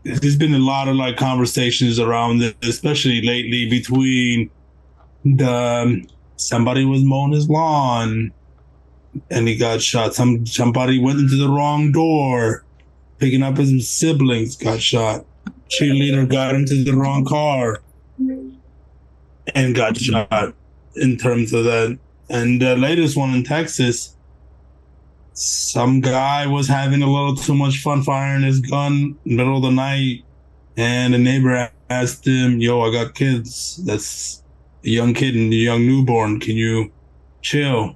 there's been a lot of like conversations around this, especially lately between somebody was mowing his lawn and he got shot. Somebody went into the wrong door, picking up his siblings, got shot. Cheerleader got into the wrong car and got shot. In terms of that, and the latest one in Texas, some guy was having a little too much fun firing his gun middle of the night, and a neighbor asked him, "Yo, I got kids. That's a young kid and a young newborn. Can you chill?"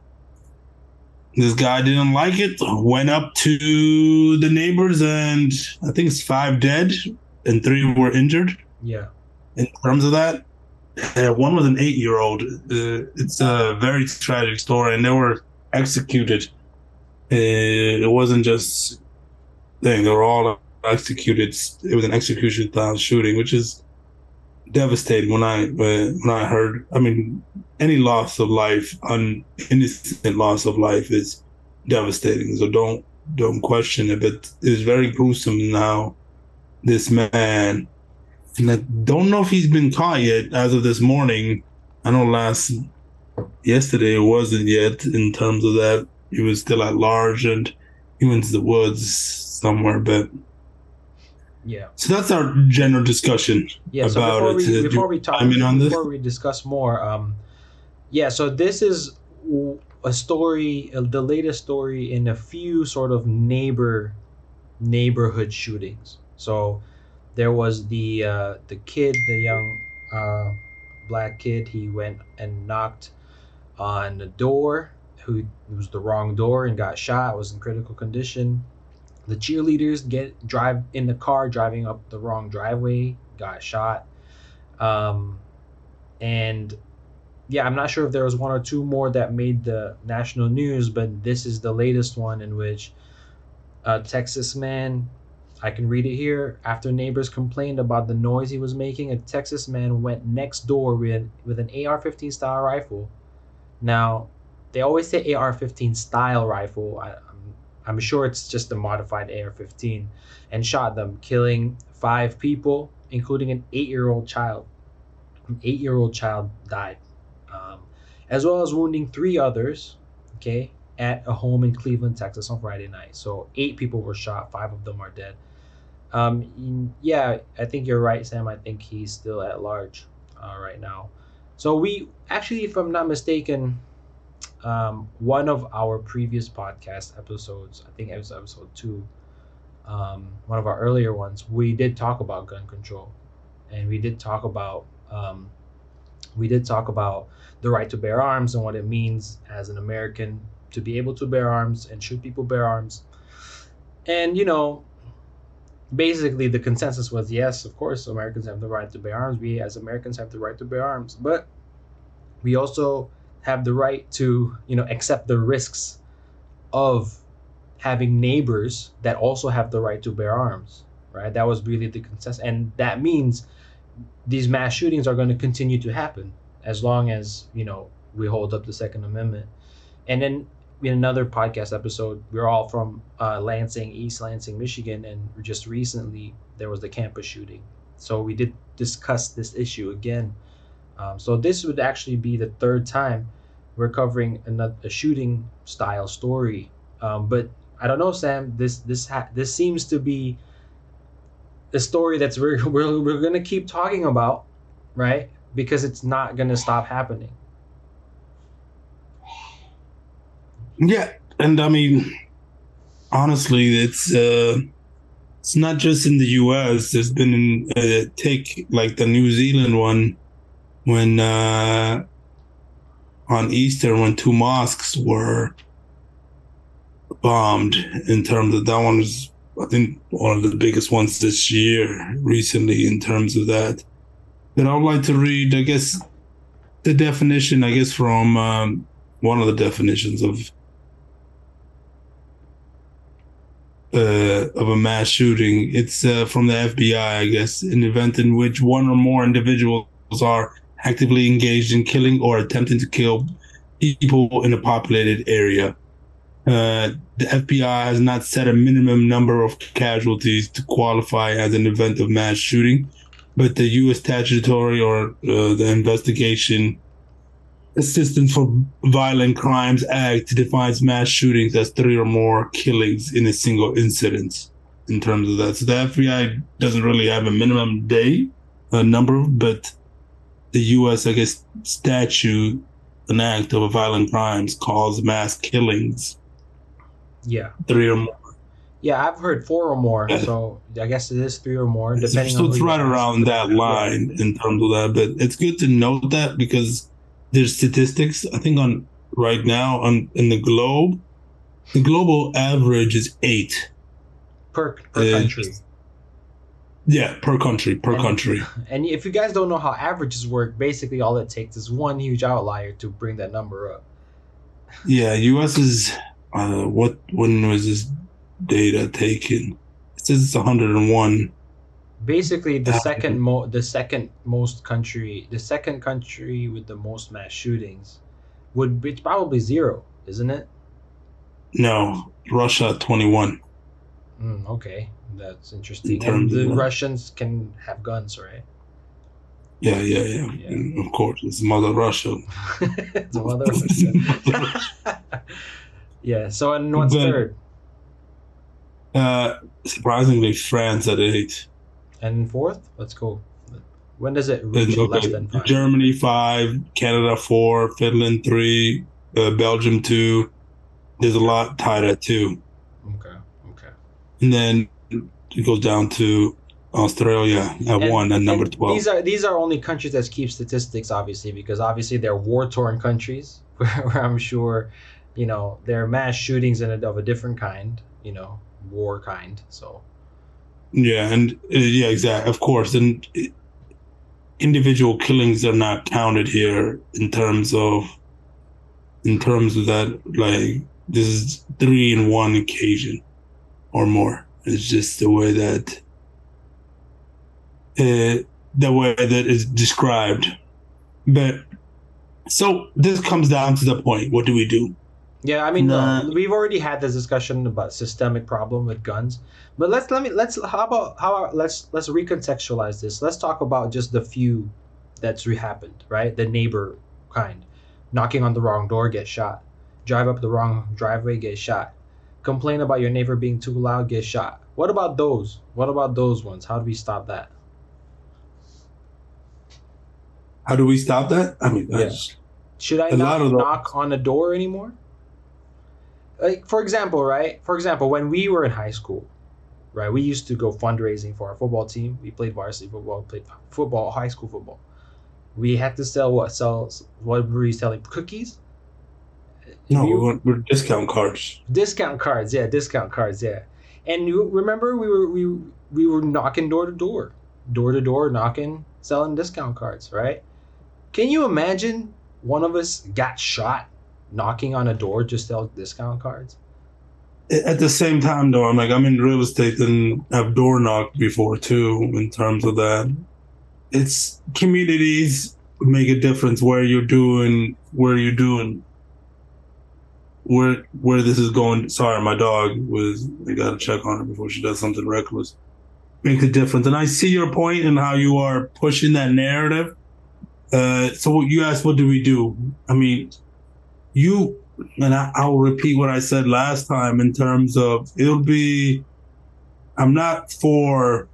This guy didn't like it, went up to the neighbors, and I think it's five dead and three were injured. Yeah. In terms of that, one was an 8-year-old. It's a very tragic story, and they were executed. It wasn't just thing; they were all executed. It was an execution style shooting, which is devastating. When I heard, I mean, any loss of life, innocent loss of life, is devastating. So don't question it. But it's very gruesome now. This man, and I don't know if he's been caught yet. As of this morning, I know yesterday it wasn't yet. In terms of that, he was still at large, and he went to the woods somewhere. But Yeah. so that's our general discussion Yeah. So about before it. we Do you before we want to talk chime in on this? before we discuss more, yeah. So this is a story, the latest story in a few sort of neighborhood shootings. So there was the kid, the young uh, black kid. He went and knocked on the door. Who it was the wrong door and got shot. Was in critical condition. The cheerleaders drive in the car driving up the wrong driveway. Got shot. Um, and yeah, I'm not sure if there was one or two more that made the national news, but this is the latest one in which a Texas man, I can read it here. After neighbors complained about the noise he was making, a Texas man went next door with an AR-15 style rifle. Now, they always say AR-15 style rifle. I'm sure it's just a modified AR-15, and shot them, killing five people, including an 8-year-old child. An 8-year-old child died, um, as well as wounding three others. Okay, at a home in Cleveland, Texas, on Friday night. So 8 people were shot. Five of them are dead. Yeah, I think you're right, Sam. I think he's still at large right now. So we actually, if I'm not mistaken, one of our previous podcast episodes, I think it was episode 2, one of our earlier ones, we did talk about gun control, and we did talk about the right to bear arms and what it means as an American to be able to bear arms and should people bear arms. And basically the consensus was yes, of course, Americans have the right to bear arms. We as Americans have the right to bear arms, but we also have the right to accept the risks of having neighbors that also have the right to bear arms, right? That was really the consensus, and that means these mass shootings are going to continue to happen as long as we hold up the Second Amendment. And then in another podcast episode, we're all from Lansing, East Lansing, Michigan, and just recently there was the campus shooting. So we did discuss this issue again. So this would actually be the third time we're covering a shooting style story. But I don't know, Sam. This seems to be a story that's we're gonna keep talking about, right? Because it's not gonna stop happening. Yeah, and I mean, honestly, it's not just in the U.S. There's been take like the New Zealand one when on Easter when two mosques were bombed. In terms of that one was, I think, one of the biggest ones this year recently in terms of that. But I would like to read, I guess, the definition, I guess, from one of the definitions of a mass shooting. It's from the FBI, I guess, an event in which one or more individuals are actively engaged in killing or attempting to kill people in a populated area. The FBI has not set a minimum number of casualties to qualify as an event of mass shooting, but the U.S. Statutory or the Investigation Assistance for Violent Crimes Act defines mass shootings as three or more killings in a single incident. In terms of that, so the FBI doesn't really have a minimum day number, but the U.S. I guess statute, an act of violent crimes calls mass killings Yeah. three or more. Yeah, I've heard four or more, so I guess it is three or more, depending on So who it's you right ask. around that Yeah. line in terms of that, but it's good to note that because there's statistics. I think on right now on in the global average is 8. Per Uh, country. yeah, per And country. and if you guys don't know how averages work, basically all it takes is one huge outlier to bring that number up. Yeah, U.S. is what when was this data taken? It says it's 101. Basically, the second most country, the second country with the most mass shootings would be probably zero, isn't it? No, Russia 21 Okay, that's in interesting. And terms of the that. Russians can have guns, right? Yeah, yeah, yeah. Yeah. And of course, it's Mother Russia. It's a mother Russia. Yeah. So and what's But third? surprisingly, France at 8. And fourth? Let's go. When does it And reach less okay, than five? Germany 5, Canada 4, Finland 3, Belgium 2. There's a Okay. lot tied at 2. Okay. Okay. And then it goes down to Australia at And 1 at number and 12. these are only countries that keep statistics, obviously, because obviously they're war torn countries where I'm sure, there are mass shootings of a different kind, war kind. So Yeah, and yeah, exactly. Of course, and individual killings are not counted here in terms of that. Like this is 3 in one occasion or more. It's just the way that is described. But so this comes down to the point. What do we do? yeah, I mean, no, Nah, we've already had this discussion about systemic problem with guns, but let's let's recontextualize this. Let's talk about just the few that's happened, right? The neighbor kind, knocking on the wrong door, get shot. Drive up the wrong driveway, get shot. Complain about your neighbor being too loud, get shot. What about those? What about those ones? How do we stop that? how do we stop that? I mean, Yeah, should I a lot not of knock those. on a door anymore? Like for example, right? For example, when we were in high school, right? We used to go fundraising for our football team. We played varsity football, played football, high school football. We had to sell what? Sell what were we selling? Cookies? If No, you we're discount cards. discount cards, yeah, discount cards, yeah. And you remember we were knocking door to door, knocking, selling discount cards, right? Can you imagine one of us got shot knocking on a door just to sell discount cards? At the same time, though, I'm in real estate and I've door knocked before too. In terms of that, it's communities make a difference where this is going. Sorry, my dog was. I gotta check on her before she does something reckless. Makes a difference, and I see your point and how you are pushing that narrative. So you asked, what do we do? I mean, you and I'll repeat what I said last time in terms of it'll be. I'm not for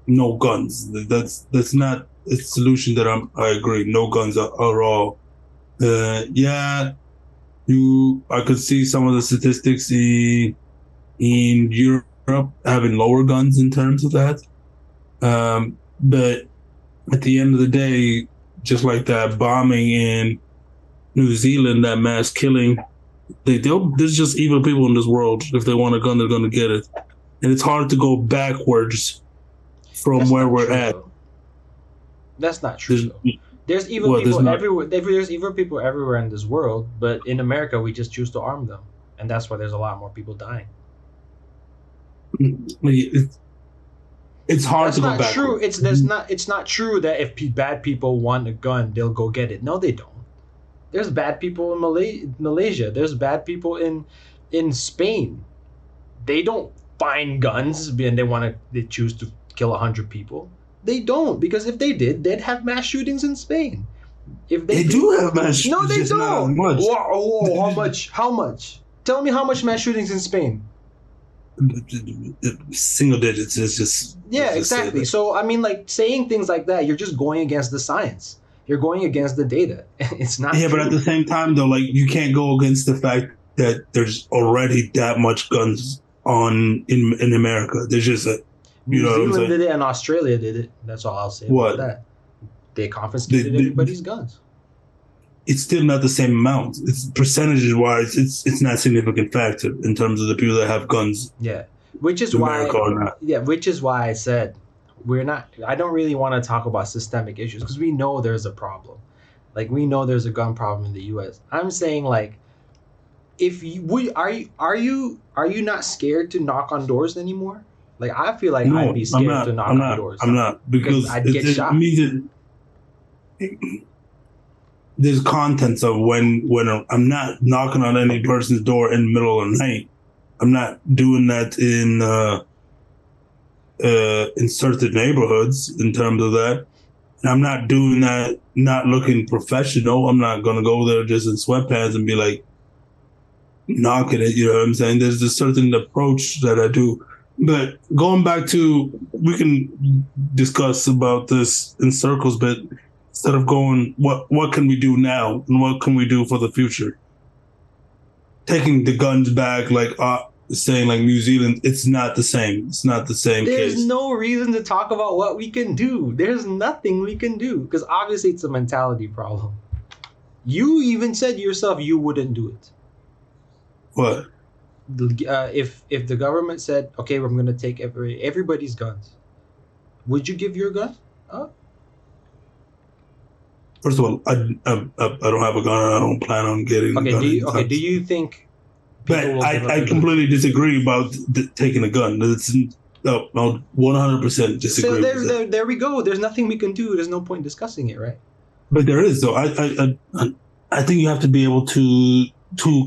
no guns. That's not a solution that I agree. No guns are all. Yeah, I could see some of the statistics in Europe having lower guns in terms of that. But at the end of the day, just like that bombing in New Zealand, that mass killing, there's just evil people in this world. If they want a gun, they're going to get it, and it's hard to go backwards from That's where not we're true at. though. That's not true There's though. There's evil well, there's people not. everywhere. There's evil people everywhere in this world, but in America, we just choose to arm them, and that's why there's a lot more people dying. It's hard That's to go not true. backwards. It's not true that if bad people want a gun, they'll go get it. No, they don't. There's bad people in Malaysia. There's bad people in In Spain, they don't find guns and they choose to kill 100 people. They don't, because if they did, they'd have mass shootings in Spain. If they They did, do have mass no, shootings, they just not as don't. much. Whoa, how much? How much? Tell me how much mass shootings in Spain. Single digits is just Yeah, let's just say exactly. that. So I mean, like saying things like that, you're just going against the science. You're going against the data. It's not Yeah, but at true. the same time, though, like you can't go against the fact that there's already that much guns on in America. There's just a, you New know what I'm Zealand saying? did it and Australia did it. That's all I'll say about What that. They the, confiscated the, everybody's guns. it's still not the same amount. It's percentages wise, it's not a significant factor in terms of the people that have guns Yeah, which is in America why. or not. Yeah, which is why I said we're not. I don't really want to talk about systemic issues because we know there's a problem. Like we know there's a gun problem in the U.S. I'm saying like if you we are you not scared to knock on doors anymore? Like I feel like I'd be No, I'm scared to not. knock I'm on not. doors I'm not because because I'd get it shot. means that there's contents of when I'm not knocking on any person's door in the middle of the night. I'm not doing that in certain neighborhoods in terms of that. And I'm not doing that not looking professional. I'm not gonna go there just in sweatpants and be like knocking it. You know what I'm saying? There's a certain approach that I do. But going back to, we can discuss about this in circles, but instead of going, what can we do now and what can we do for the future? Taking the guns back, like saying like New Zealand, it's not the same. It's not the same There's case. no reason to talk about what we can do. There's nothing we can do because obviously it's a mentality problem. You even said yourself you wouldn't do it. What? If the government said, okay, we're gonna take everybody's guns, would you give your gun up? First of all, I don't have a gun and I don't plan on getting a Okay, gun do anytime. you think people But will give up I their guns? completely disagree about taking a gun. It's no, 100% So disagree with that. there we go. There's nothing we can do. There's no point discussing it, right? But there is though. I think you have to be able to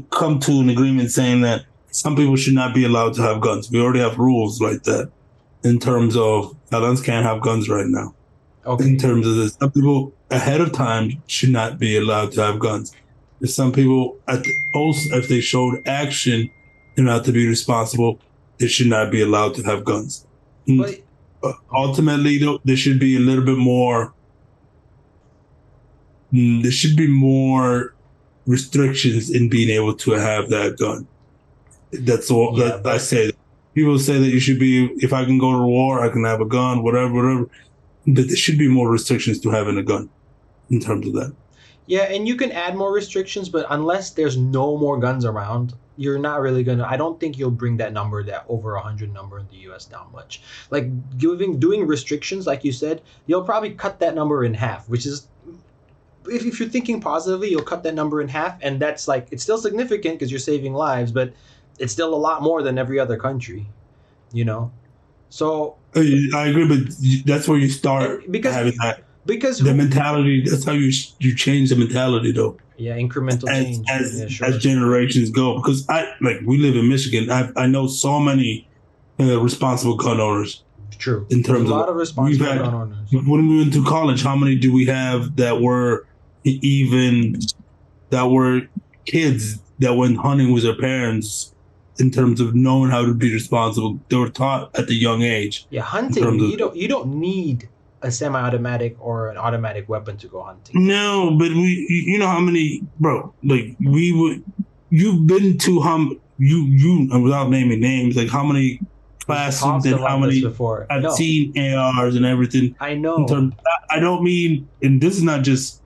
come to an agreement saying that some people should not be allowed to have guns. We already have rules like that in terms of felons can't have guns right now. Okay. In terms of this, some people ahead of time should not be allowed to have guns. If some people at the post, if they showed action and not to be responsible, they should not be allowed to have guns. But Ultimately, though, there should be a little bit more. There should be more restrictions in being able to have that gun. That's all Yeah, that I but say. People say that you should be, if I can go to war, I can have a gun, whatever. But there should be more restrictions to having a gun in terms of that. yeah, and you can add more restrictions, but unless there's no more guns around, you're not really gonna. I don't think you'll bring that number, that over 100 number in the U.S. down much. Like doing restrictions, like you said, you'll probably cut that number in half, which is. If you're thinking positively, you'll cut that number in half, and that's like it's still significant because you're saving lives, but it's still a lot more than every other country, you know. So I agree, but that's where you start because having that because the mentality. That's how you change the mentality, though. yeah, incremental change. Yeah, sure. As generations go, because we live in Michigan. I know so many responsible gun owners. True. In terms There's a of lot of responsible gun owners. When we went to college, how many do we have that were even that were kids that went hunting with their parents in terms of knowing how to be responsible? They were taught at the young age. Yeah, hunting. You don't need a semi-automatic or an automatic weapon to go hunting. No, but you know how many, bro? Like you've been to you without naming names, like how many classes and how many before. I've seen ARs and everything. I know. I don't mean, and this is not just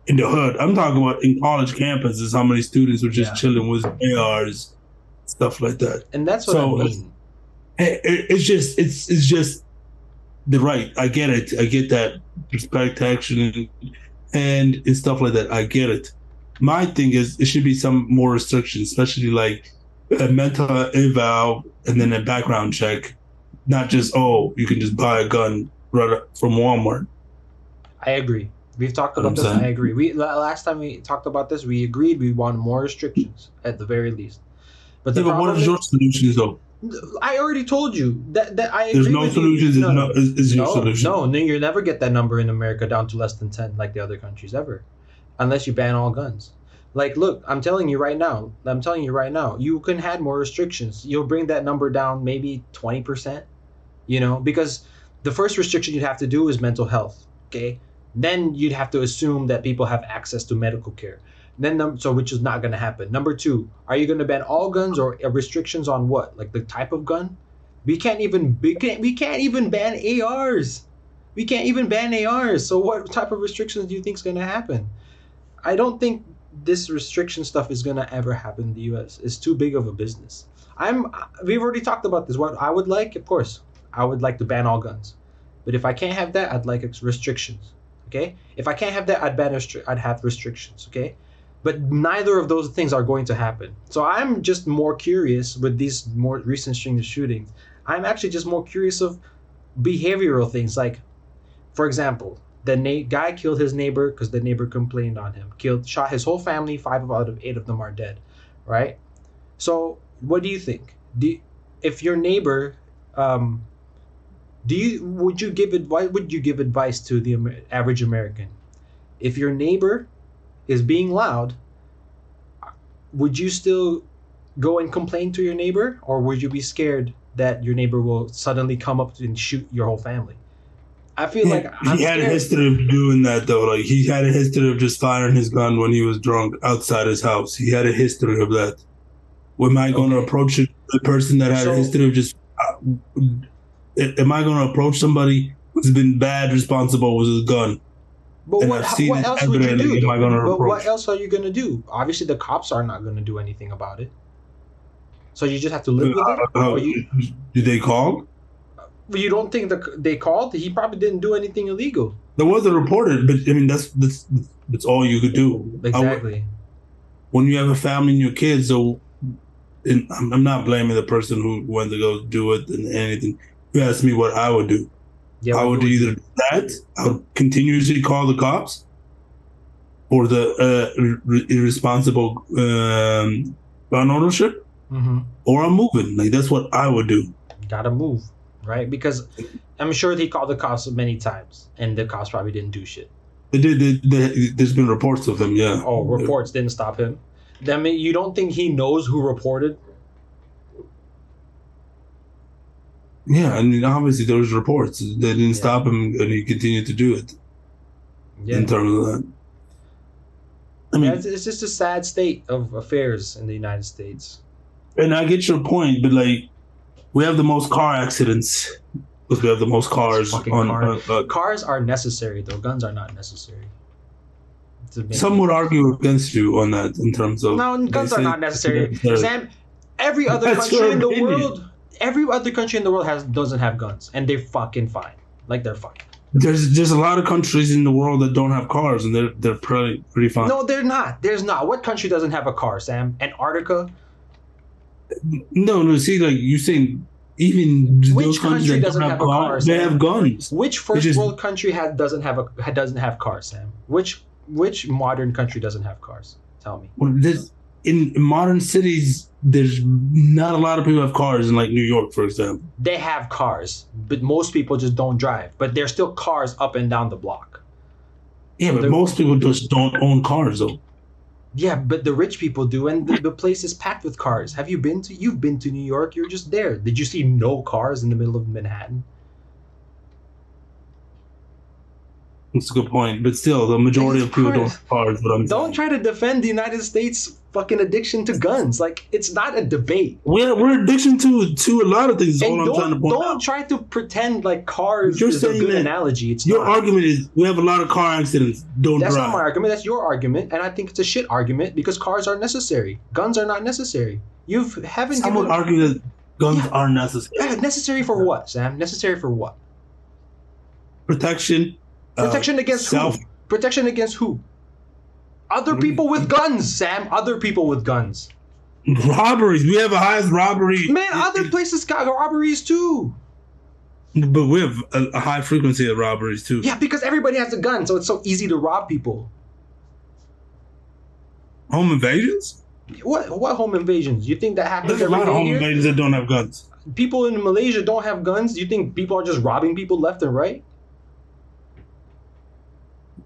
in the hood. I'm talking about in college campuses. How many students were just chilling with ARs, stuff like that. And that's what I mean. It's just the right. I get it. I get that respect, action, and stuff like that. I get it. My thing is, it should be some more restrictions, especially like a mental eval and then a background check, not just you can just buy a gun right from Walmart. I agree. We've talked What about I'm this. I saying. agree. Last time we talked about this, we agreed we want more restrictions at the very least. But the Yeah, but what problem is your is, solution though? I already told you that I There's agree no with you. solutions. Is No, no is your no, solution. no, no. You never get that number in America down to less than 10 like the other countries ever, unless you ban all guns. Like, look, I'm telling you right now. I'm telling you right now. You can have more restrictions. You'll bring that number down maybe 20%. Because the first restriction you'd have to do is mental health. Okay, then you'd have to assume that people have access to medical care. Then so which is not going to happen. Number two, are you going to ban all guns or restrictions on what? Like the type of gun? We can't even ban ARs. We can't even ban ARs. So what type of restrictions do you think is going to happen? I don't think this restriction stuff is gonna ever happen in the U.S. It's too big of a business. We've already talked about this. What I would like, of course, I would like to ban all guns. But if I can't have that, I'd like restrictions. Okay. If I can't have that, I'd have restrictions. Okay. But neither of those things are going to happen. So I'm just more curious with these more recent string of shootings. I'm actually just more curious of behavioral things like, for example, the guy killed his neighbor because the neighbor complained on him. Shot his whole family. 5 out of 8 of them are dead, right? So, what do you think? If your neighbor, um, would you give advice? Would you give advice to the average American? If your neighbor is being loud, would you still go and complain to your neighbor, or would you be scared that your neighbor will suddenly come up and shoot your whole family? I feel Yeah, like I'm he had a scared. history of doing that though. Like he had a history of just firing his gun when he was drunk outside his house. He had a history of that. Am I going to Okay, approach the person that had a so history of just? Am I going to approach somebody who's been bad responsible with his gun but and what I've seen what it else would you do evidently? Am I though? going to But what approach? else are you gonna do? Obviously, the cops are not gonna do anything about it. So you just have to live with it, or you Did they call? you don't think they called? He probably didn't do anything illegal. There was a reported, but I mean that's all you could do. Exactly. When you have a family and your kids, so and I'm not blaming the person who went to go do it and anything. You asked me what I would do. Yeah. I What would would you either do? do that, I would continuously call the cops for the irresponsible gun ownership, Mm-hmm. or I'm moving. Like that's what I would do. Gotta move, right? Because I'm sure he called the cops many times, and the cops probably didn't do shit. There's been reports of them, yeah. Oh, reports didn't stop him. I mean, you don't think he knows who reported? Yeah, I mean, obviously there was reports. They didn't Yeah. stop him, and he continued to do it. In Yeah. terms of that, I Yeah, it's, mean, it's just a sad state of affairs in the United States. and I get your point, but like we have the most car accidents because we have the most cars Fucking on. cars are necessary though. Guns are not necessary. To make Some it. would argue against you on that in terms of No, they guns are say not necessary. Sam, every other That's country your in the opinion. world, every other country in the world doesn't have guns, and they're fucking fine. Like they're fine. There's a lot of countries in the world that don't have cars, and they're pretty fine. No, they're not. There's not. What country doesn't have a car, Sam? Antarctica. No. See, like you saying, even Which those countries country that doesn't don't have have a car, cars, they Sam? have guns. Which It's first just world country doesn't have cars, Sam? Which modern country doesn't have cars? Tell me. well, in modern cities. There's not a lot of people have cars in like New York, for example. They have cars, but most people just don't drive. But there's still cars up and down the block. Yeah, but They're- most people just don't own cars, though. Yeah, but the rich people do, and the place is packed with cars. You've been to New York, you're just there. Did you see no cars in the middle of Manhattan? That's a good point, but still, the majority of people don't have cars. What I'm Don't saying. try to defend the United States fucking addiction to guns. Like, it's not a debate. We're addiction to a lot of things. Is And all I'm trying to point don't out. try to pretend like cars You're is a saying good that analogy. It's Your not. argument is we have a lot of car accidents. Don't That's drive. not my argument. That's your argument, and I think it's a shit argument because cars are necessary. Guns are not necessary. You haven't Some would given argue that guns Yeah. are necessary. necessary for what, Sam? Necessary for what? Protection. Protection against self. who? Protection against who? Other people with guns, Sam. Other people with guns. Robberies. We have the highest robbery. Man, other places got robberies too. But we have a high frequency of robberies too. Yeah, because everybody has a gun, so it's so easy to rob people. Home invasions? What home invasions? You think that happens There's a every lot of day home here? invasions that don't have guns. People in Malaysia don't have guns. You think people are just robbing people left and right?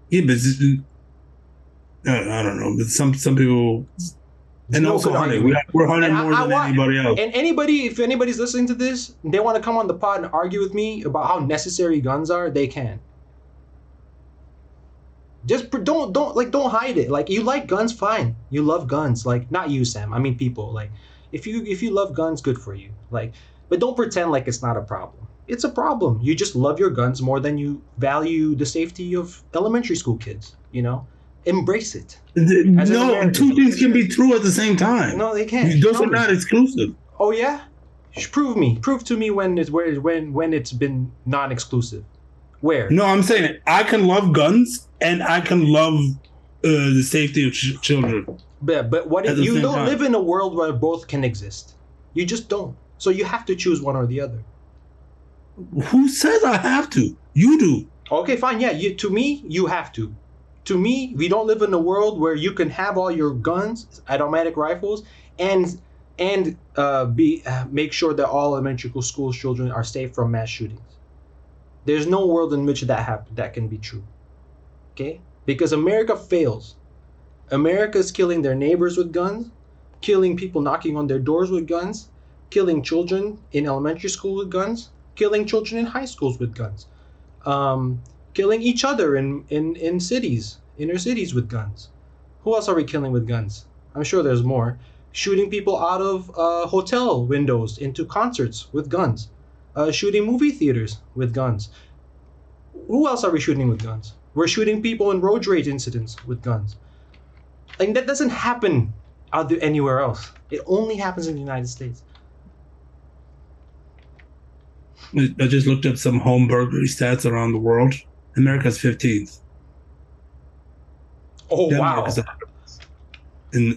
Yeah, but I don't know. But some people, There's and no also good hunting. argument. We're hunting And more I than want anybody else. and anybody, if anybody's listening to this, they want to come on the pod and argue with me about how necessary guns are. They can. Just don't hide it. Like, you like guns, fine. You love guns. Like, not you, Sam. I mean people. Like, if you love guns, good for you. Like, but don't pretend like it's not a problem. It's a problem. You just love your guns more than you value the safety of elementary school kids. Embrace it. As an No, American. two things can be true at the same time. No, they can't. Those Tell are me. not exclusive. Oh yeah, prove to me when it's been non-exclusive. Where? No, I'm saying I can love guns and I can love the safety of children. But what At if the you same don't time. live in a world where both can exist? You just don't. So you have to choose one or the other. Who says I have to? You do. Okay, fine. Yeah, to me, you have to. To me, we don't live in a world where you can have all your guns, automatic rifles, and make sure that all elementary school children are safe from mass shootings. There's no world in which that can be true. Okay? Because America fails. America is killing their neighbors with guns, killing people knocking on their doors with guns, killing children in elementary school with guns, killing children in high schools with guns, killing each other in cities, inner cities with guns. Who else are we killing with guns? I'm sure there's more. Shooting people out of hotel windows into concerts with guns. Shooting movie theaters with guns. Who else are we shooting with guns? We're shooting people in road rage incidents with guns. Like, that doesn't happen out there anywhere else. It only happens in the United States. I just looked up some home burglary stats around the world. America's 15th. Oh Denmark wow. is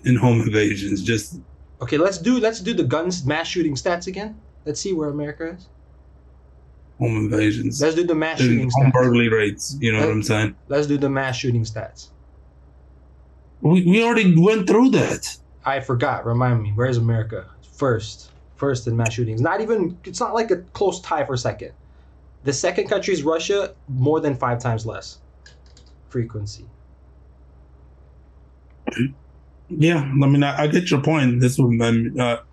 in home invasions. Just Okay, let's do the guns mass shooting stats again. Let's see where America is. home invasions. Let's do the mass And shooting home stats. burglary rates. You know what I'm saying? Let's do the mass shooting stats. We already went through that. I forgot. Remind me. Where's America? First in mass shootings. Not even. It's not like a close tie for second. The second country is Russia. More than 5 times less frequency. Yeah, I mean, I get your point. This one,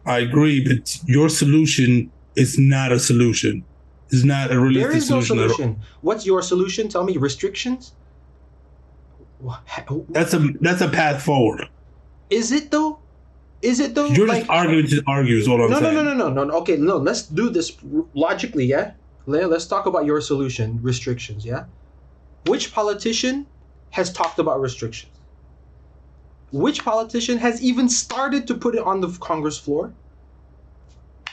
I agree, but your solution is not a solution. It's not a There realistic is no solution. At all. solution. What's your solution? Tell me. Restrictions. That's a path forward. Is it though? Is it though? You're just arguing to argue. Is all I'm No, no, saying. no, no, no, no. Okay, no. Let's do this logically. Yeah. Let's talk about your solution. Restrictions. Yeah. Which politician has talked about restrictions? Which politician has even started to put it on the Congress floor?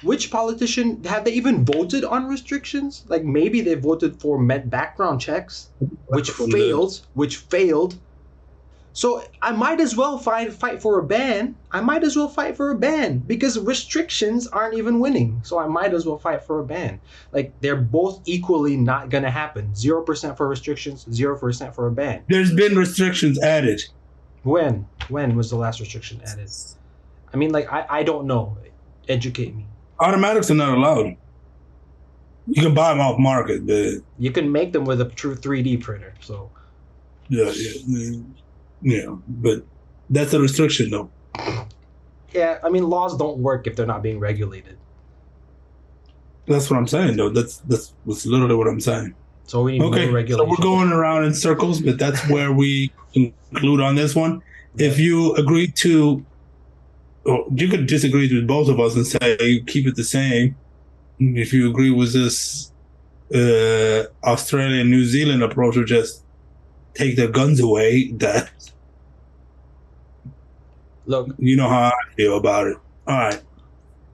Which politician have they even voted on restrictions? Like, maybe they voted for background checks, which failed. Which failed. So I might as well fight for a ban. I might as well fight for a ban because restrictions aren't even winning. So I might as well fight for a ban. Like, they're both equally not gonna happen. 0% for restrictions, 0% for a ban. There's been restrictions added. When? When was the last restriction added? I mean, like, I don't know. Educate me. Automatics are not allowed. You can buy them off market, but You can make them with a true 3D printer. So yeah, but that's a restriction, though. yeah, I mean, laws don't work if they're not being regulated. That's what I'm saying, though. That's literally what I'm saying. So we need Okay, more so regulation. we're going around in circles, but that's where we conclude on this one. If you agree to, or you could disagree with both of us and say keep it the same. If you agree with this Australia, New Zealand approach of just take their guns away, that Look, you know how I feel about it. All right,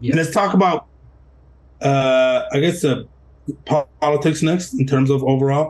yeah. let's talk about I guess the politics next in terms of overall.